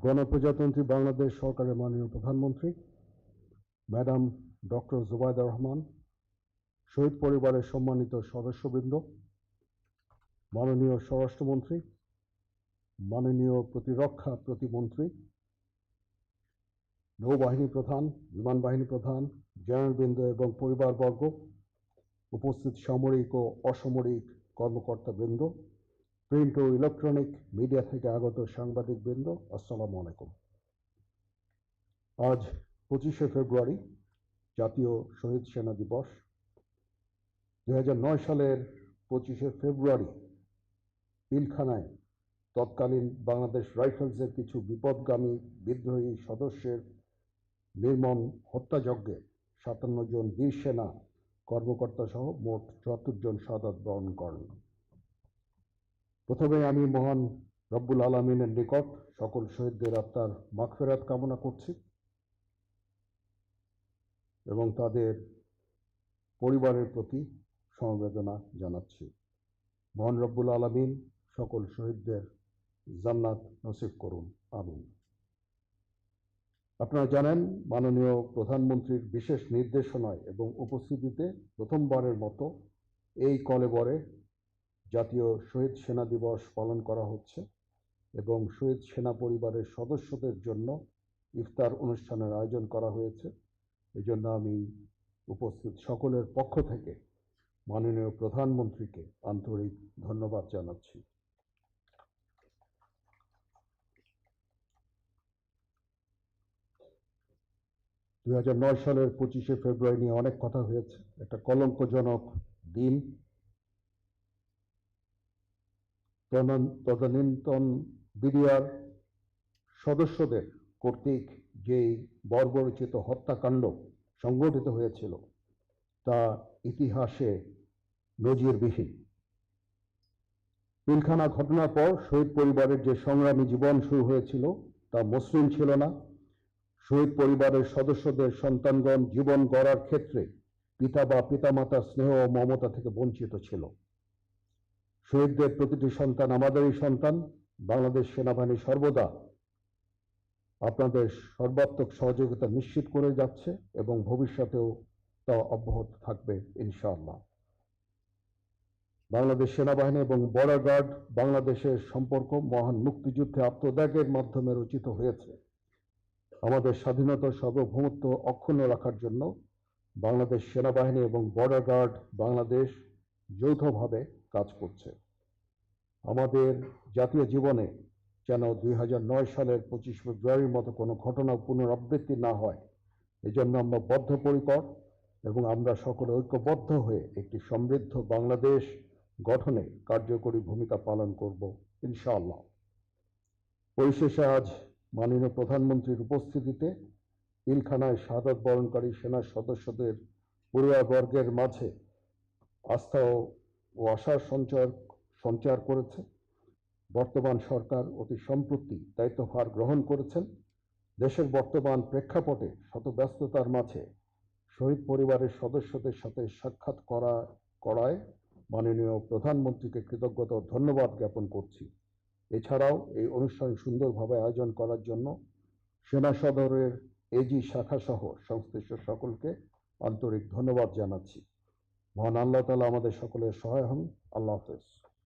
গণপ্রজাতন্ত্রী বাংলাদেশ সরকারের মাননীয় প্রধানমন্ত্রী ম্যাডাম ডক্টর জুবাইদা রহমান, শহীদ পরিবারের সম্মানিত সদস্যবৃন্দ, মাননীয় স্বরাষ্ট্রমন্ত্রী, মাননীয় প্রতিরক্ষা প্রতিমন্ত্রী, নৌবাহিনী প্রধান, বিমান বাহিনী প্রধান, জেনারেলবৃন্দ এবং পরিবারবর্গ, উপস্থিত সামরিক ও অসামরিক কর্মকর্তাবৃন্দ, প্রিন্ট ও ইলেকট্রনিক মিডিয়া থেকে আগত সাংবাদিকবৃন্দ, আসসালামু আলাইকুম। আজ 25শে ফেব্রুয়ারি জাতীয় শহীদ সেনা দিবস। 2009 সালের 25শে ফেব্রুয়ারি পিলখানায় তৎকালীন বাংলাদেশ রাইফেলসের কিছু বিপদগামী বিদ্রোহী সদস্যের নির্মম হত্যাযজ্ঞে 57 জন বীর সেনা কর্মকর্তা সহ মোট 74 জন শাহাদাত বরণ করেন। প্রথমে আমি মহান রব্বুল আলামিনের নিকট সকল শহীদদের আত্মার মাগফিরাত কামনা করছি এবং তাদের পরিবারের প্রতি সমবেদনা জানাচ্ছি। মহান রব্বুল আলামিন সকল শহীদদের জান্নাত নসিব করুন, আমিন। আপনারা জানেন, মাননীয় প্রধানমন্ত্রীর বিশেষ নির্দেশনায় এবং উপস্থিতিতে প্রথমবারের মতো এই কলেবরে জাতীয় শহীদ সেনা দিবস পালন করা হচ্ছে এবং শহীদ সেনা পরিবারের সদস্যদের জন্য ইফতার অনুষ্ঠানের আয়োজন করা হয়েছে। এজন্য আমি উপস্থিত সকলের পক্ষ থেকে মাননীয় প্রধানমন্ত্রীকে আন্তরিক ধন্যবাদ জানাচ্ছি। সালের 25শে ফেব্রুয়ারি নিয়ে অনেক কথা হয়েছে। একটা কলঙ্কজনক দিন। তদানীন্তন বিডিআর সদস্যদের কর্তৃক যেই বর্বরচিত হত্যাকাণ্ড সংঘটিত হয়েছিল তা ইতিহাসে নজিরবিহীন। পিলখানা ঘটনার পর শহীদ পরিবারের যে সংগ্রামী জীবন শুরু হয়েছিল তা মসৃণ ছিল না। শহীদ পরিবারের সদস্যদের সন্তানগণ জীবন গড়ার ক্ষেত্রে পিতা বা পিতামাতার স্নেহ ও মমতা থেকে বঞ্চিত ছিল। শহীদদের প্রতিটি সন্তান আমাদেরই সন্তান। বাংলাদেশ সেনাবাহিনী সর্বদা আপনাদের সর্বাত্মক সহযোগিতা নিশ্চিত করে যাচ্ছে এবং ভবিষ্যতেও তা অব্যাহত থাকবে ইনশাআল্লাহ। বাংলাদেশ সেনাবাহিনী এবং বর্ডার গার্ড বাংলাদেশের সম্পর্ক মহান মুক্তিযুদ্ধে আত্মত্যাগের মাধ্যমে রচিত হয়েছে। আমাদের স্বাধীনতা সার্বভৌমত্ব অক্ষুণ্ণ রাখার জন্য বাংলাদেশ সেনাবাহিনী এবং বর্ডার গার্ড বাংলাদেশ যৌথভাবে কাজ করছে। আমাদের জাতীয় জীবনে যেন 2009 সালের 25 ফেব্রুয়ারির মতো কোনো ঘটনা পুনরাবৃত্তি না হয়, এজন্য আমরা বদ্ধপরিকর এবং আমরা সকলে ঐক্যবদ্ধ হয়ে একটি সমৃদ্ধ বাংলাদেশ গঠনে কার্যকরী ভূমিকা পালন করব ইনশাআল্লাহ। পরিশেষে আজ মাননীয় প্রধানমন্ত্রীর উপস্থিতিতে পিলখানায় শাহাদাত বরণকারী সেনা সদস্যদের পরিবারবর্গের মাঝে আস্থা ও আশার সঞ্চার করেছে। বর্তমান সরকার অতি সম্প্রতি দায়িত্বভার গ্রহণ করেছেন। দেশের বর্তমান প্রেক্ষাপটে শত ব্যস্ততার মাঝে শহীদ পরিবারের সদস্যদের সাথে সাক্ষাৎ করায় মাননীয় প্রধানমন্ত্রীকে কৃতজ্ঞতা ও ধন্যবাদ জ্ঞাপন করছি। এছাড়াও এই অনুষ্ঠান সুন্দরভাবে আয়োজন করার জন্য সেনা সদরের এজি শাখা সহ সংশ্লিষ্ট সকলকে আন্তরিক ধন্যবাদ জানাচ্ছি। মহান আল্লাহ তাআলা আমাদের সকলের সহায় হন। আল্লাহ হাফেজ।